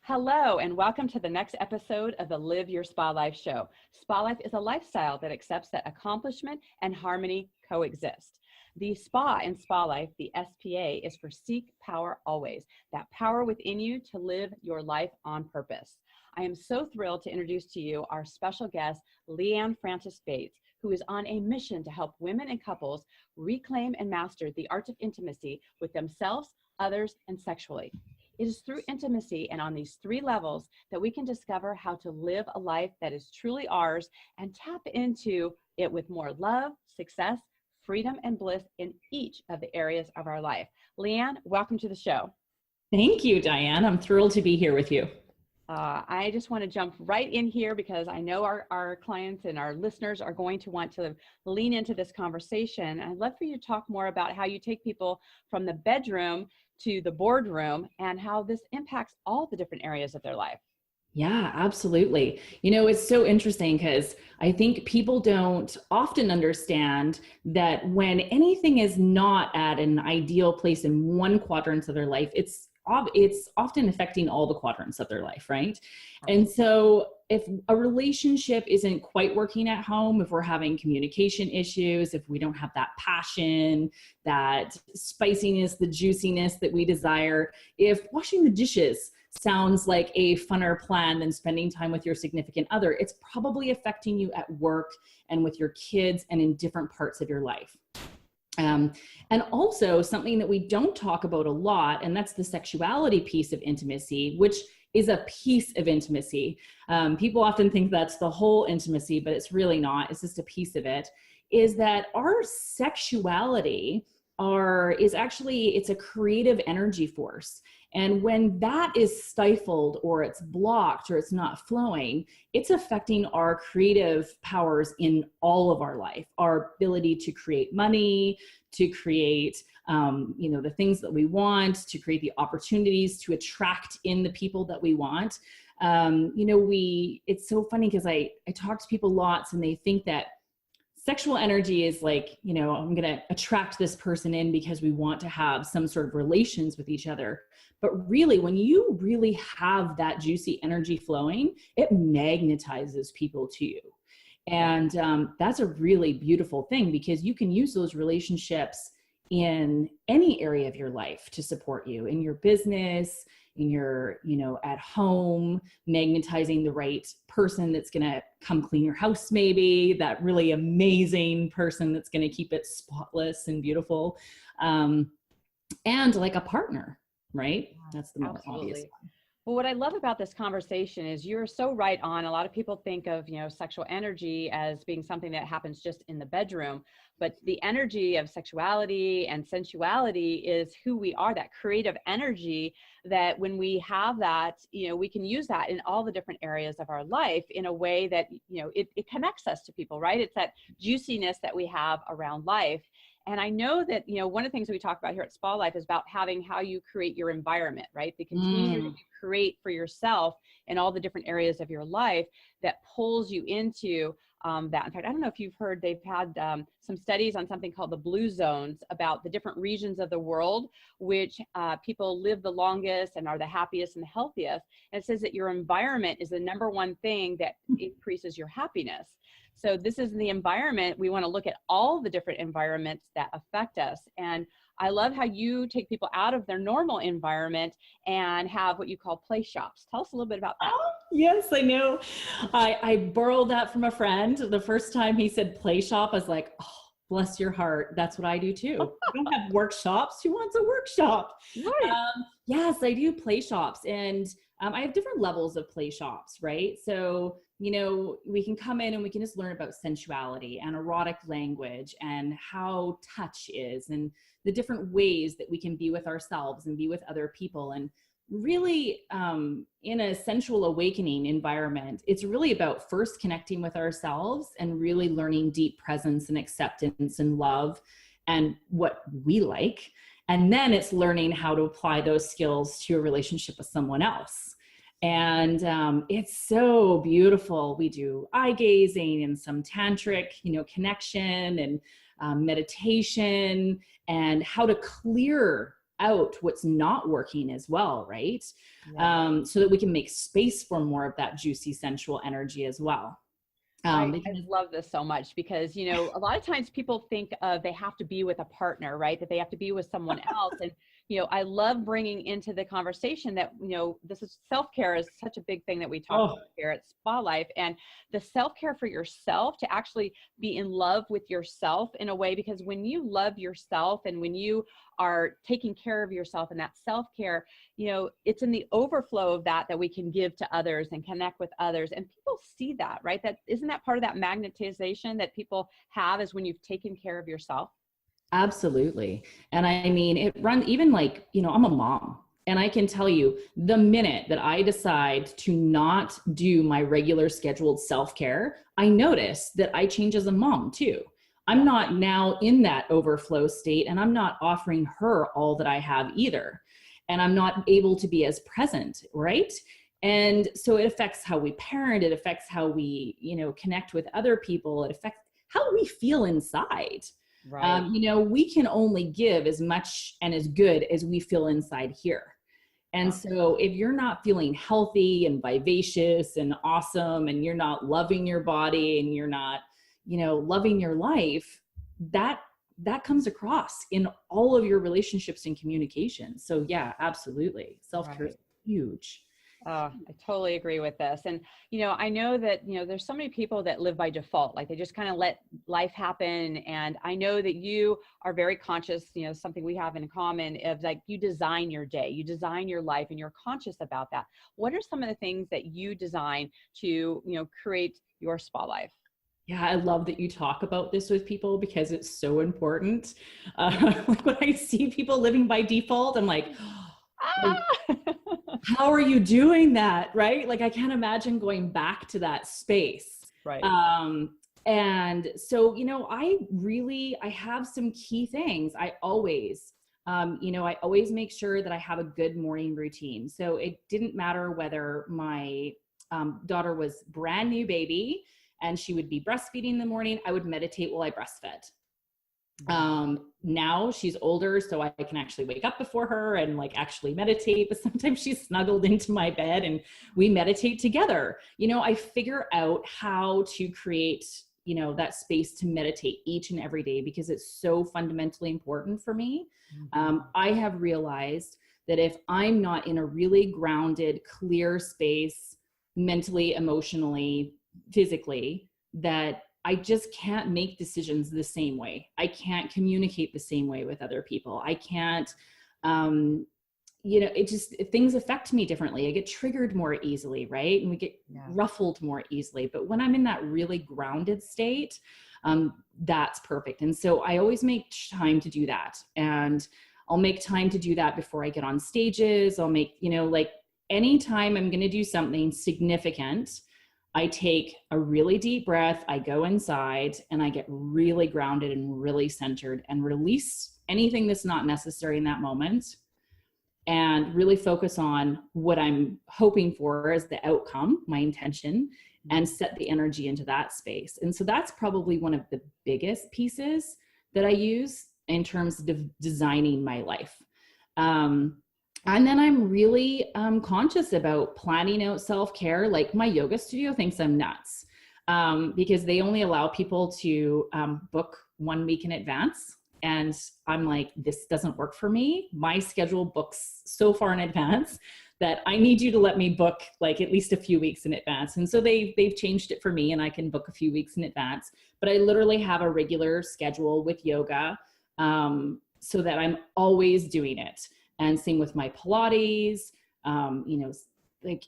Hello, and welcome to the next episode of the Live Your Spa Life show. Spa Life is a lifestyle that accepts that accomplishment and harmony coexist. The spa in Spa Life, the SPA, is for seek power always, that power within you to live your life on purpose. I am so thrilled to introduce to you our special guest, Leanne Francis Bates, who is on a mission to help women and couples reclaim and master the art of intimacy with themselves, others, and sexually. It is through intimacy and on these three levels that we can discover how to live a life that is truly ours and tap into it with more love, success, freedom, and bliss in each of the areas of our life. Leanne, welcome to the show. Thank you, Diane. I'm thrilled to be here with you. I just want to jump right in here because I know our clients and our listeners are going to want to lean into this conversation. I'd love for you to talk more about how you take people from the bedroom to the boardroom and how this impacts all the different areas of their life. Yeah, absolutely. You know, it's so interesting because I think people don't often understand that when anything is not at an ideal place in one quadrant of their life, it's often affecting all the quadrants of their life, right? And so if a relationship isn't quite working at home, if we're having communication issues, if we don't have that passion, that spiciness, the juiciness that we desire, if washing the dishes sounds like a funner plan than spending time with your significant other, it's probably affecting you at work and with your kids and in different parts of your life. And also something that we don't talk about a lot, and that's the sexuality piece of intimacy, which is a piece of intimacy. People often think that's the whole intimacy, but it's really not. It's just a piece of it, is that our sexuality it's a creative energy force. And when that is stifled or it's blocked or it's not flowing, it's affecting our creative powers in all of our life, our ability to create money, to create the things that we want, to create the opportunities to attract in the people that we want. It's so funny because I talk to people lots and they think that sexual energy is like, I'm going to attract this person in because we want to have some sort of relations with each other. But really, when you really have that juicy energy flowing, it magnetizes people to you. And that's a really beautiful thing because you can use those relationships in any area of your life to support you, in your business, in your, at home, magnetizing the right person that's going to come clean your house, maybe that really amazing person that's going to keep it spotless and beautiful. And like a partner, right? That's the most obvious one. Well, what I love about this conversation is you're so right on. A lot of people think of, sexual energy as being something that happens just in the bedroom, but the energy of sexuality and sensuality is who we are, that creative energy that when we have that, we can use that in all the different areas of our life in a way that, it connects us to people, right? It's that juiciness that we have around life. And I know that, one of the things we talk about here at Spa Life is about having how you create your environment, right? The container that you create for yourself in all the different areas of your life that pulls you into that. In fact, I don't know if you've heard, they've had some studies on something called the blue zones about the different regions of the world, which people live the longest and are the happiest and the healthiest. And it says that your environment is the number one thing that increases your happiness. So this is the environment. We want to look at all the different environments that affect us. And I love how you take people out of their normal environment and have what you call play shops. Tell us a little bit about that. Oh, yes, I know. I borrowed that from a friend. The first time he said play shop, I was like, oh, bless your heart. That's what I do too. I don't have workshops. Who wants a workshop? Right. Yes, I do play shops. And I have different levels of play shops, right? So, we can come in and we can just learn about sensuality and erotic language and how touch is and the different ways that we can be with ourselves and be with other people. And really, in a sensual awakening environment, it's really about first connecting with ourselves and really learning deep presence and acceptance and love and what we like. And then it's learning how to apply those skills to a relationship with someone else. And it's so beautiful. We do eye gazing and some tantric, connection and meditation and how to clear out what's not working as well, right? Yeah. So that we can make space for more of that juicy sensual energy as well. I love this so much because, you know, a lot of times people think of they have to be with a partner, right? That they have to be with someone else. And, you know, I love bringing into the conversation that, you know, this is self-care is such a big thing that we talk about here at SpaLife, and the self-care for yourself, to actually be in love with yourself in a way, because when you love yourself and when you are taking care of yourself and that self-care, you know, it's in the overflow of that that we can give to others and connect with others. And people see that, right? That isn't that part of that magnetization that people have, is when you've taken care of yourself. Absolutely. And I mean, it runs even like, you know, I'm a mom, and I can tell you the minute that I decide to not do my regular scheduled self-care, I notice that I change as a mom too. I'm not now in that overflow state, and I'm not offering her all that I have either. And I'm not able to be as present, right? And so it affects how we parent, it affects how we, you know, connect with other people, it affects how we feel inside. Right. You know, we can only give as much and as good as we feel inside here. And so if you're not feeling healthy and vivacious and awesome, and you're not loving your body, and you're not, you know, loving your life, that comes across in all of your relationships and communication. So yeah, absolutely. Self-care is huge. I totally agree with this. And, you know, I know that, you know, there's so many people that live by default, like they just kind of let life happen. And I know that you are very conscious, you know, something we have in common of like, you design your day, you design your life, and you're conscious about that. What are some of the things that you design to, you know, create your spa life? Yeah, I love that you talk about this with people because it's so important. Like when I see people living by default, I'm like, how are you doing that? Right? Like I can't imagine going back to that space. Right. And so, you know, I have some key things. I always make sure that I have a good morning routine. So it didn't matter whether my daughter was brand new baby and she would be breastfeeding in the morning, I would meditate while I breastfed. Now she's older, so I can actually wake up before her and like actually meditate, but sometimes she's snuggled into my bed and we meditate together. You know, I figure out how to create, you know, that space to meditate each and every day because it's so fundamentally important for me. I have realized that if I'm not in a really grounded, clear space, mentally, emotionally, physically, that I just can't make decisions the same way. I can't communicate the same way with other people. I can't, you know, things affect me differently. I get triggered more easily, right? And we get ruffled more easily. But when I'm in that really grounded state, that's perfect. And so I always make time to do that. And I'll make time to do that before I get on stages. I'll make, you know, like anytime I'm going to do something significant, I take a really deep breath, I go inside and I get really grounded and really centered and release anything that's not necessary in that moment and really focus on what I'm hoping for as the outcome, my intention, and set the energy into that space. And so that's probably one of the biggest pieces that I use in terms of designing my life. And then I'm really conscious about planning out self-care. Like my yoga studio thinks I'm nuts because they only allow people to book 1 week in advance. And I'm like, this doesn't work for me. My schedule books so far in advance that I need you to let me book like at least a few weeks in advance. And so they've changed it for me and I can book a few weeks in advance. But I literally have a regular schedule with yoga so that I'm always doing it. And same with my Pilates, you know, like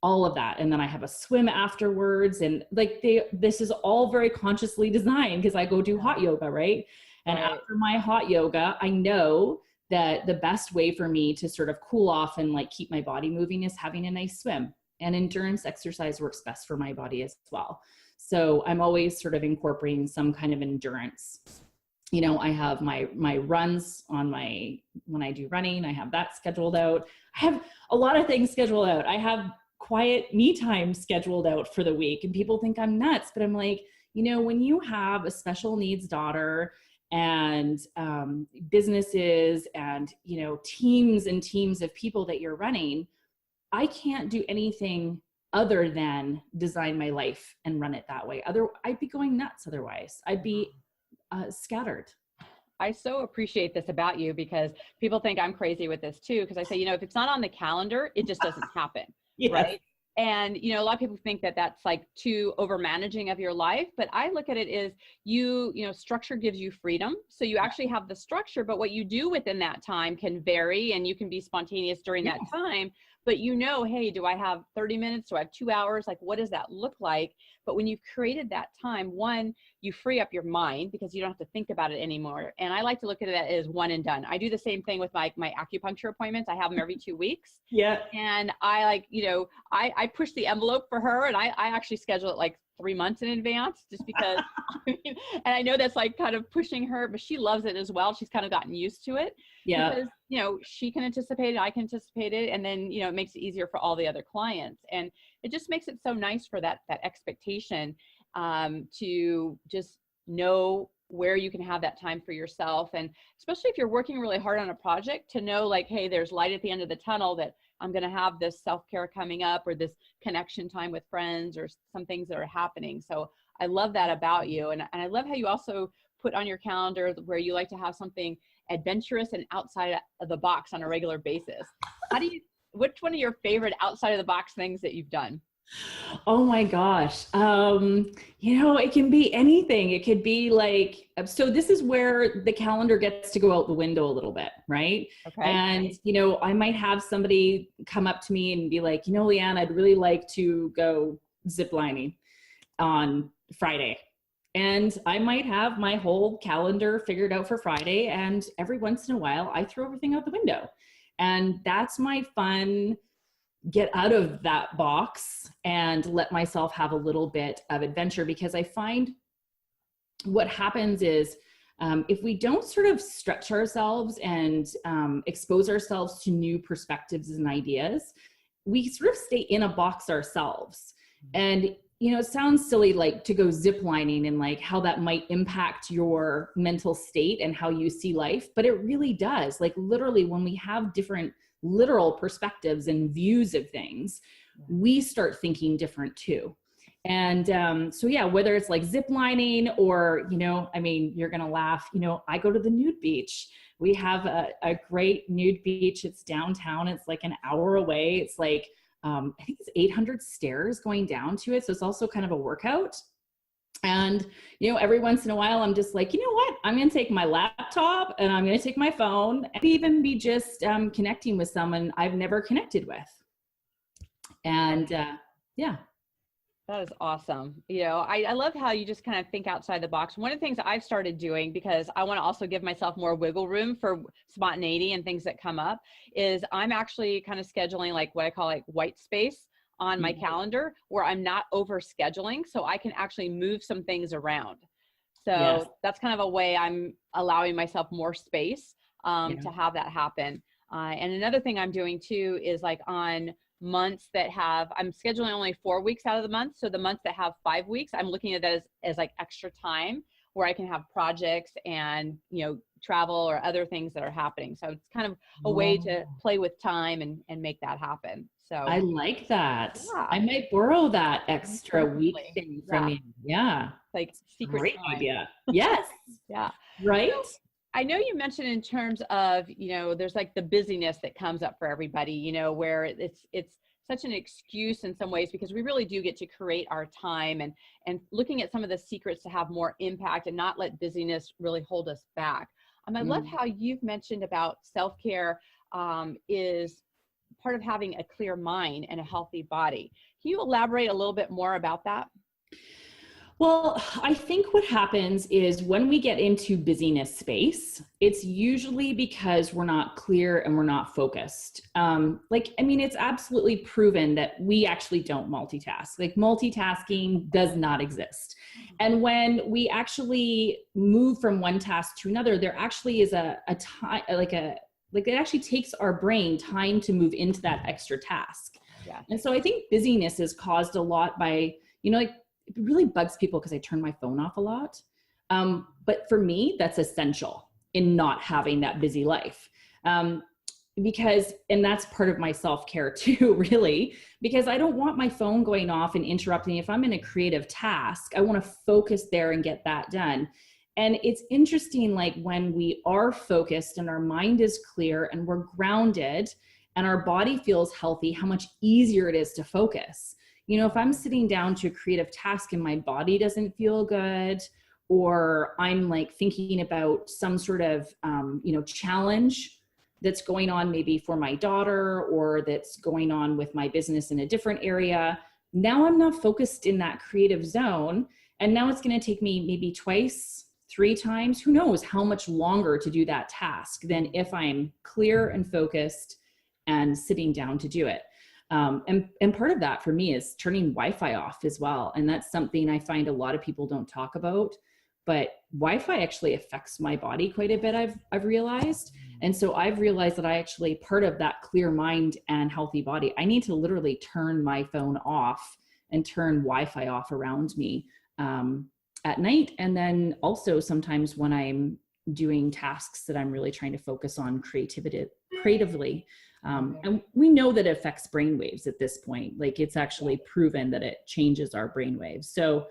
all of that. And then I have a swim afterwards. And like this is all very consciously designed because I go do hot yoga, right? And after my hot yoga, I know that the best way for me to sort of cool off and like keep my body moving is having a nice swim. And endurance exercise works best for my body as well. So I'm always sort of incorporating some kind of endurance. You know, I have my runs on when I do running, I have that scheduled out. I have a lot of things scheduled out. I have quiet me time scheduled out for the week and people think I'm nuts, but I'm like, you know, when you have a special needs daughter and businesses and, you know, teams and teams of people that you're running, I can't do anything other than design my life and run it that way. I'd be going nuts otherwise. I'd be scattered. I so appreciate this about you, because people think I'm crazy with this too. Because I say, you know, if it's not on the calendar, it just doesn't happen. Yes. Right. And, you know, a lot of people think that that's like too over managing of your life. But I look at it as you know, structure gives you freedom. So you actually have the structure, but what you do within that time can vary, and you can be spontaneous during that time. But you know, hey, do I have 30 minutes? Do I have 2 hours? Like, what does that look like? But when you've created that time, one, you free up your mind because you don't have to think about it anymore. And I like to look at it as one and done. I do the same thing with my acupuncture appointments. I have them every 2 weeks. Yeah. And I like, you know, I push the envelope for her, and I actually schedule it like 3 months in advance, just because, I mean, and I know that's like kind of pushing her, but she loves it as well. She's kind of gotten used to it. Yeah. Because, you know, she can anticipate it, I can anticipate it. And then, you know, it makes it easier for all the other clients. And it just makes it so nice for that expectation to just know where you can have that time for yourself. And especially if you're working really hard on a project, to know like, hey, there's light at the end of the tunnel, that I'm going to have this self-care coming up, or this connection time with friends, or some things that are happening. So I love that about you. And I love how you also put on your calendar where you like to have something adventurous and outside of the box on a regular basis. Which one of your favorite outside of the box things that you've done? Oh my gosh. You know, it can be anything. It could be like, so this is where the calendar gets to go out the window a little bit, right? Okay. And, you know, I might have somebody come up to me and be like, you know, Leanne, I'd really like to go ziplining on Friday. And I might have my whole calendar figured out for Friday. And every once in a while, I throw everything out the window. And that's my fun, get out of that box and let myself have a little bit of adventure. Because I find what happens is if we don't sort of stretch ourselves and expose ourselves to new perspectives and ideas, we sort of stay in a box ourselves. And you know, it sounds silly, like to go zip lining and like how that might impact your mental state and how you see life, but it really does. Like literally, when we have different literal perspectives and views of things, we start thinking different too. And so yeah, whether it's like zip lining or, you know, I mean, you're going to laugh, you know, I go to the nude beach. We have a great nude beach. It's downtown. It's like an hour away. It's like, I think it's 800 stairs going down to it. So it's also kind of a workout. And, you know, every once in a while, I'm just like, you know what, I'm going to take my laptop and I'm going to take my phone and even be just connecting with someone I've never connected with. And yeah. That is awesome. You know, I love how you just kind of think outside the box. One of the things I've started doing, because I want to also give myself more wiggle room for spontaneity and things that come up, is I'm actually kind of scheduling like what I call like white space on my calendar, where I'm not over scheduling, so I can actually move some things around. So that's kind of a way I'm allowing myself more space to have that happen. And another thing I'm doing too is like on months that have, I'm scheduling only 4 weeks out of the month. So the months that have 5 weeks, I'm looking at that as like extra time where I can have projects and, you know, travel or other things that are happening. So it's kind of a way to play with time and make that happen. So I like that. Yeah. I might borrow that extra week thing from you. Yeah. Like secret Great time. idea. Yes. Yeah. Right. So, I know you mentioned in terms of, you know, there's like the busyness that comes up for everybody, you know, where it's such an excuse in some ways, because we really do get to create our time and looking at some of the secrets to have more impact and not let busyness really hold us back. I love how you've mentioned about self-care is part of having a clear mind and a healthy body. Can you elaborate a little bit more about that? Well, I think what happens is when we get into busyness space, it's usually because we're not clear and we're not focused. It's absolutely proven that we actually don't multitask. Like multitasking does not exist. And when we actually move from one task to another, there actually is a time, it actually takes our brain time to move into that extra task. Yeah. And so I think busyness is caused a lot by, you know, like, it really bugs people because I turn my phone off a lot. But for me, that's essential in not having that busy life. Because, and that's part of my self-care too, really, because I don't want my phone going off and interrupting. If I'm in a creative task, I want to focus there and get that done. And it's interesting, like when we are focused and our mind is clear and we're grounded and our body feels healthy, how much easier it is to focus. You know, if I'm sitting down to a creative task and my body doesn't feel good, or I'm like thinking about some sort of, challenge that's going on maybe for my daughter, or that's going on with my business in a different area. Now I'm not focused in that creative zone. And now it's going to take me maybe twice, 3 times, who knows how much longer to do that task than if I'm clear and focused and sitting down to do it. And part of that for me is turning Wi-Fi off as well. And that's something I find a lot of people don't talk about, but Wi-Fi actually affects my body quite a bit, I've realized. And so I've realized that I actually, part of that clear mind and healthy body, I need to literally turn my phone off and turn Wi-Fi off around me at night. And then also sometimes when I'm doing tasks that I'm really trying to focus on creatively. And we know that it affects brain waves at this point. Like it's actually proven that it changes our brain waves. So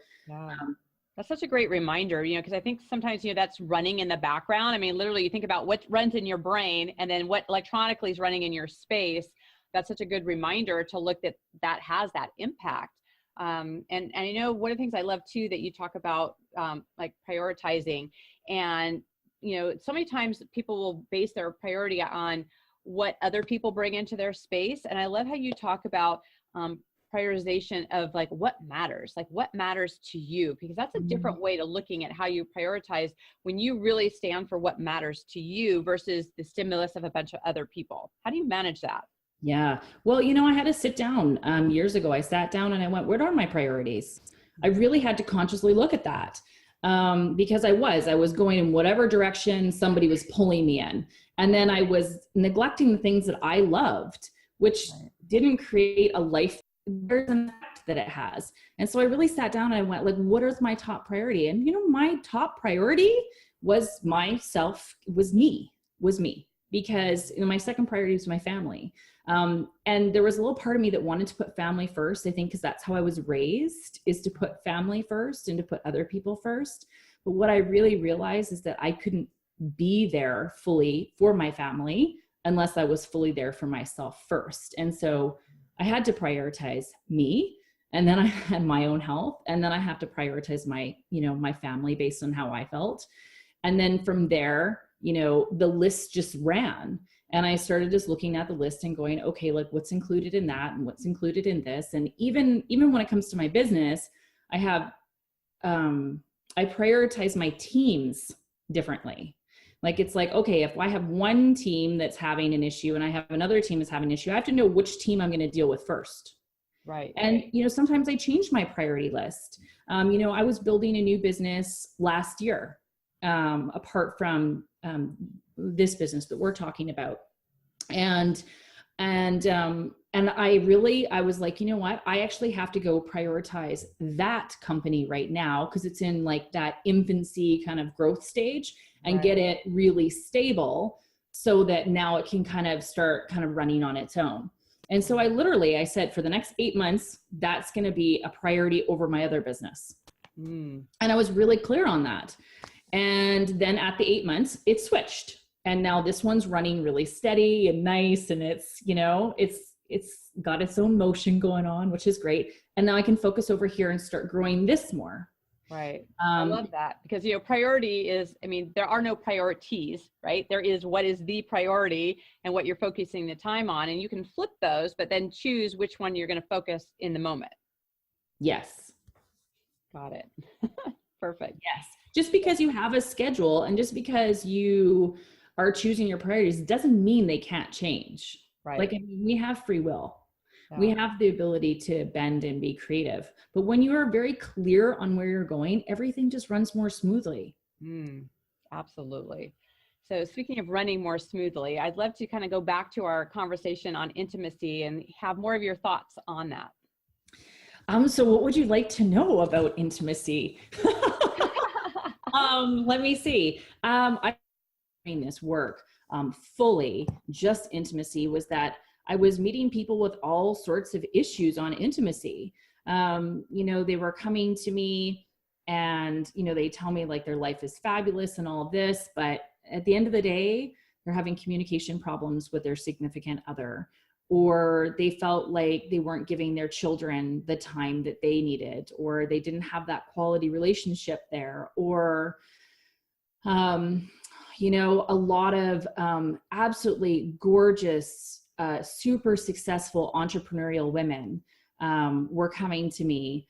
that's such a great reminder, because I think sometimes, that's running in the background. I mean, literally you think about what runs in your brain and then what electronically is running in your space. That's such a good reminder to look that has that impact. And I know one of the things I love too, that you talk about, like prioritizing, and, so many times people will base their priority on what other people bring into their space. And I love how you talk about, prioritization of like what matters to you, because that's a different way to looking at how you prioritize when you really stand for what matters to you versus the stimulus of a bunch of other people. How do you manage that? Yeah. Well, I had to sit down years ago. I sat down and I went, what are my priorities? I really had to consciously look at that because I was going in whatever direction somebody was pulling me in. And then I was neglecting the things that I loved, which didn't create a life. There's an effect that it has. And so I really sat down and I went like, what is my top priority? And my top priority was me, because my second priority was my family. And there was a little part of me that wanted to put family first, I think, because that's how I was raised, is to put family first and to put other people first. But what I really realized is that I couldn't be there fully for my family unless I was fully there for myself first. And so I had to prioritize me, and then I had my own health, and then I have to prioritize my, my family based on how I felt. And then from there, the list just ran, and I started just looking at the list and going, okay, like what's included in that and what's included in this. And even when it comes to my business, I prioritize my teams differently. Like, it's like, okay, if I have one team that's having an issue and I have another team that's having an issue, I have to know which team I'm going to deal with first. Right. And, sometimes I change my priority list. I was building a new business last year, apart from this business that we're talking about. And I was like, you know what, I actually have to go prioritize that company right now, because it's in like that infancy kind of growth stage, and get it really stable so that now it can kind of start kind of running on its own. And so I said, for the next 8 months, that's going to be a priority over my other business. And I was really clear on that. And then at the 8 months, it switched. And now this one's running really steady and nice. And it's, it's got its own motion going on, which is great. And now I can focus over here and start growing this more. Right. I love that, because, priority is, there are no priorities, right? There is what is the priority and what you're focusing the time on, and you can flip those, but then choose which one you're going to focus in the moment. Yes. Got it. Perfect. Yes. Just because you have a schedule and just because you are choosing your priorities doesn't mean they can't change. Right. Like, we have free will. We have the ability to bend and be creative. But when you are very clear on where you're going, everything just runs more smoothly. Absolutely. So speaking of running more smoothly, I'd love to kind of go back to our conversation on intimacy and have more of your thoughts on that. So what would you like to know about intimacy? Let me see. I doing this work fully, just intimacy, was that I was meeting people with all sorts of issues on intimacy. They were coming to me and, they tell me like their life is fabulous and all of this, but at the end of the day, they're having communication problems with their significant other, or they felt like they weren't giving their children the time that they needed, or they didn't have that quality relationship there, or, a lot of absolutely gorgeous, super successful entrepreneurial women were coming to me,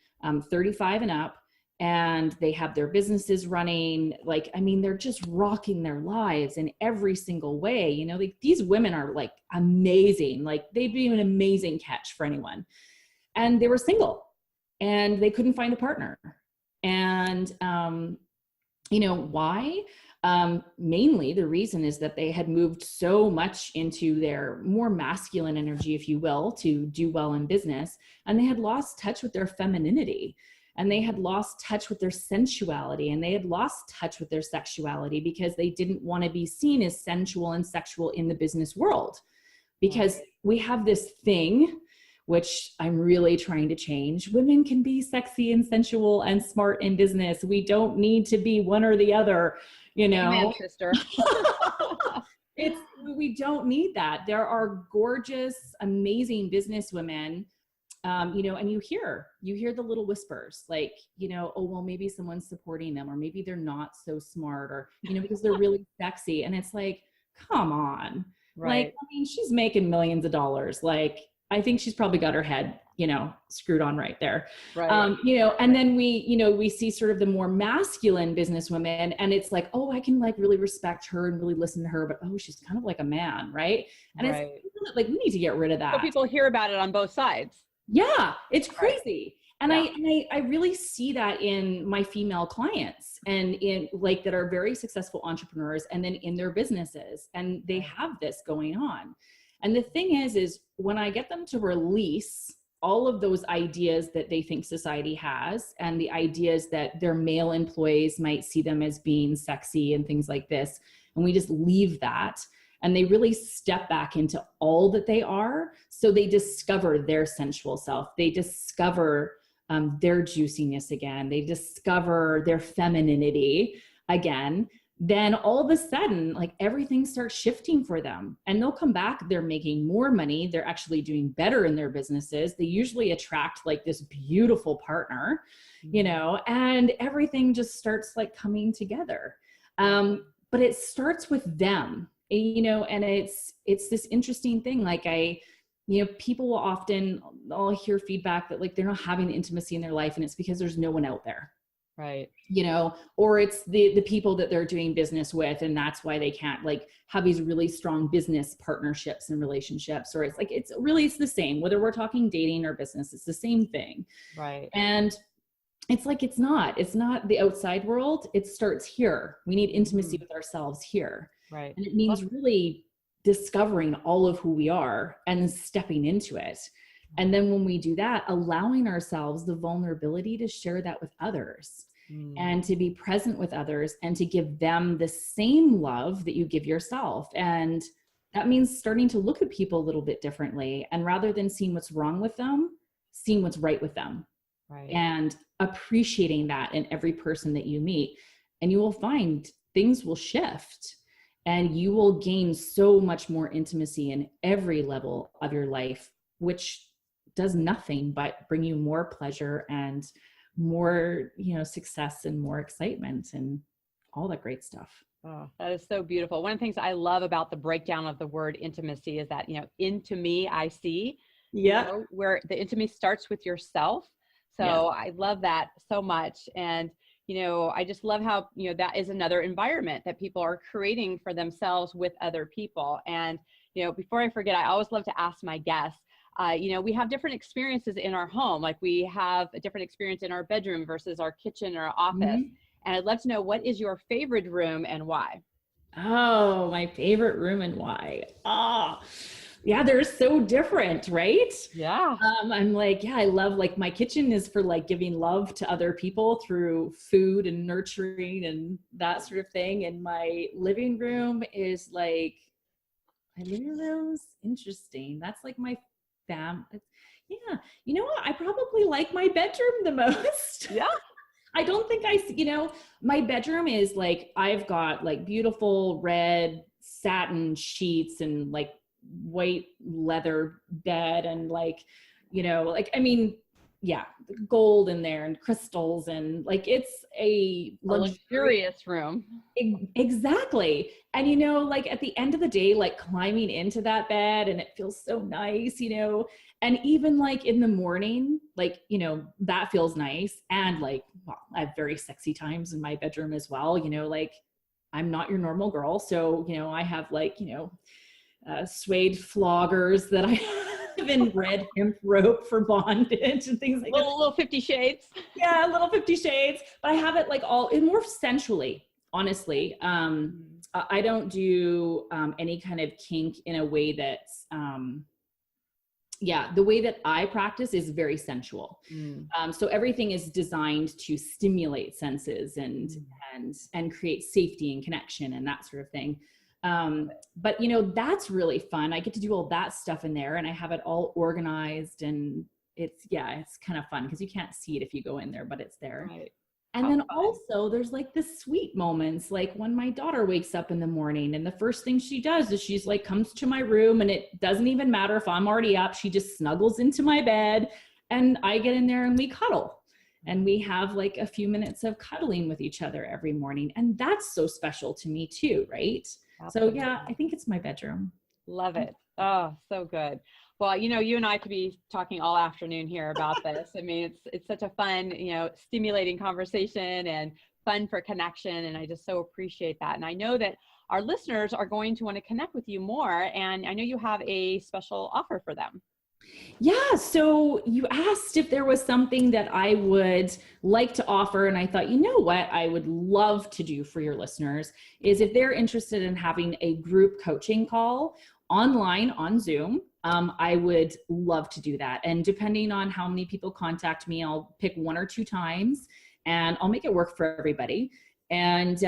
35 and up, and they have their businesses running. They're just rocking their lives in every single way. These women are like amazing. Like they'd be an amazing catch for anyone. And they were single and they couldn't find a partner. And, why? Mainly the reason is that they had moved so much into their more masculine energy, if you will, to do well in business. And they had lost touch with their femininity, and they had lost touch with their sensuality, and they had lost touch with their sexuality because they didn't want to be seen as sensual and sexual in the business world. Because we have this thing, which I'm really trying to change. Women can be sexy and sensual and smart in business. We don't need to be one or the other, Amen, sister. We don't need that. There are gorgeous, amazing business women, and you hear the little whispers like, oh, well, maybe someone's supporting them, or maybe they're not so smart, or, because they're really sexy. And it's like, come on. Right. She's making millions of dollars. Like, I think she's probably got her head, screwed on right there. Right. And then we see sort of the more masculine business women, and it's like, oh, I can like really respect her and really listen to her, but oh, she's kind of like a man. Right. And it's like, we need to get rid of that. So people hear about it on both sides. Yeah. It's crazy. And I really see that in my female clients, and in like that are very successful entrepreneurs, and then in their businesses, and they have this going on. And the thing is when I get them to release all of those ideas that they think society has, and the ideas that their male employees might see them as being sexy and things like this, and we just leave that, and they really step back into all that they are. So they discover their sensual self. They discover their juiciness again. They discover their femininity again. Then all of a sudden, like everything starts shifting for them, and they'll come back. They're making more money. They're actually doing better in their businesses. They usually attract like this beautiful partner, and everything just starts like coming together. But it starts with them, and it's this interesting thing. Like people will often, I'll hear feedback that like they're not having the intimacy in their life, and it's because there's no one out there. Right. Or it's the people that they're doing business with, and that's why they can't like have these really strong business partnerships and relationships. Or it's like, it's the same, whether we're talking dating or business, it's the same thing. Right. And it's like, it's not the outside world. It starts here. We need intimacy with ourselves here. Right. And it means really discovering all of who we are and stepping into it. And then when we do that, allowing ourselves the vulnerability to share that with others, and to be present with others, and to give them the same love that you give yourself. And that means starting to look at people a little bit differently, and rather than seeing what's wrong with them, seeing what's right with them. Right. And appreciating that in every person that you meet. And you will find things will shift, and you will gain so much more intimacy in every level of your life, which does nothing but bring you more pleasure and more, success and more excitement and all that great stuff. Oh, that is so beautiful. One of the things I love about the breakdown of the word intimacy is that, into me, I see, where the intimacy starts with yourself. So I love that so much. And, I just love how, that is another environment that people are creating for themselves with other people. And, before I forget, I always love to ask my guests, we have different experiences in our home. Like we have a different experience in our bedroom versus our kitchen or our office. And I'd love to know, what is your favorite room and why? Oh, my favorite room and why? Yeah, they're so different, right? Yeah. I'm like, yeah, I love, like, my kitchen is for like giving love to other people through food and nurturing and that sort of thing. And my living room is like, my living room's interesting. That's like my fam. Yeah. You know what? I probably like my bedroom the most. Yeah. I don't think my bedroom is like, I've got like beautiful red satin sheets and like white leather bed and like, like, I mean, yeah, gold in there and crystals and like, it's a A luxurious. luxurious room. Exactly. And like at the end of the day, like climbing into that bed and it feels so nice, and even like in the morning, like, that feels nice. And like, well, I have very sexy times in my bedroom as well, like I'm not your normal girl. So, I have like, suede floggers that I have in red hemp rope for bondage and things like that. Little 50 Shades. Yeah, a little 50 Shades, but I have it like all in more sensually, honestly. I don't do any kind of kink in a way that's, the way that I practice is very sensual. So everything is designed to stimulate senses and create safety and connection and that sort of thing. But that's really fun. I get to do all that stuff in there and I have it all organized and it's kind of fun because you can't see it if you go in there, but it's there. Right. And then also there's like the sweet moments, like when my daughter wakes up in the morning and the first thing she does is she's like, comes to my room and it doesn't even matter if I'm already up. She just snuggles into my bed and I get in there and we cuddle and we have like a few minutes of cuddling with each other every morning. And that's so special to me too. Right. Absolutely. So yeah, I think it's my bedroom. Love it. Oh, so good. Well, you and I could be talking all afternoon here about this. I mean, it's such a fun, stimulating conversation and fun for connection. And I just so appreciate that. And I know that our listeners are going to want to connect with you more. And I know you have a special offer for them. Yeah. So you asked if there was something that I would like to offer. And I thought, you know what I would love to do for your listeners is if they're interested in having a group coaching call online on Zoom, I would love to do that. And depending on how many people contact me, I'll pick 1 or 2 times and I'll make it work for everybody. And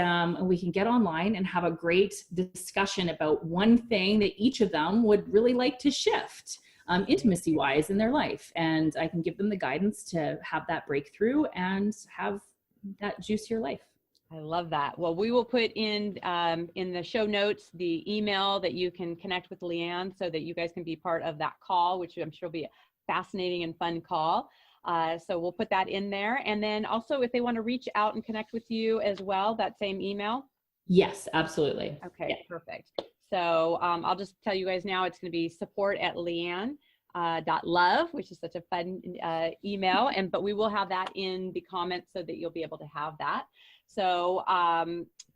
we can get online and have a great discussion about one thing that each of them would really like to shift intimacy wise in their life. And I can give them the guidance to have that breakthrough and have that juicier life. I love that. Well, we will put in the show notes the email that you can connect with Leanne so that you guys can be part of that call, which I'm sure will be a fascinating and fun call. So we'll put that in there. And then also if they want to reach out and connect with you as well, that same email. Yes, absolutely. Okay, yeah. Perfect. So I'll just tell you guys now, it's going to be support@leanne.love, which is such a fun email. But we will have that in the comments so that you'll be able to have that. So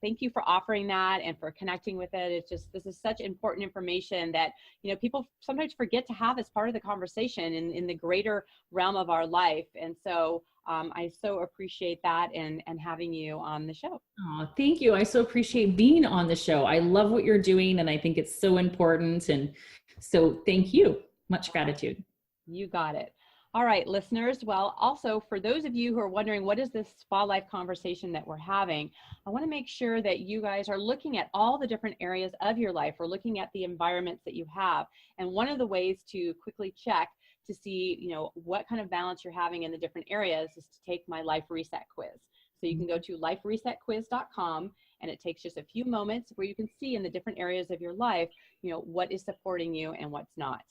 thank you for offering that and for connecting with it. This is such important information that, people sometimes forget to have as part of the conversation in the greater realm of our life. And so I so appreciate that and having you on the show. Oh, thank you. I so appreciate being on the show. I love what you're doing and I think it's so important. And so thank you. Much gratitude. You got it. All right, listeners. Well, also for those of you who are wondering, what is this SpaLife conversation that we're having? I want to make sure that you guys are looking at all the different areas of your life. We're looking at the environments that you have. And one of the ways to quickly check to see, what kind of balance you're having in the different areas is to take my Life Reset quiz. So you can go to liferesetquiz.com and it takes just a few moments where you can see in the different areas of your life, what is supporting you and what's not.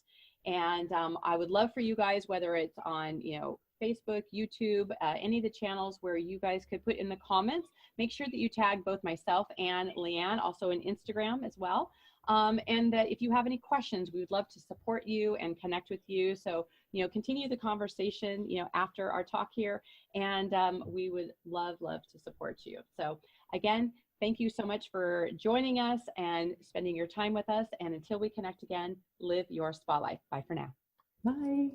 And I would love for you guys, whether it's on, Facebook, YouTube, any of the channels where you guys could put in the comments, make sure that you tag both myself and Leanne, also in Instagram as well. And that if you have any questions, we would love to support you and connect with you. So, continue the conversation, after our talk here. And we would love to support you. So again, thank you so much for joining us and spending your time with us. And until we connect again, live your SpaLife. Bye for now. Bye.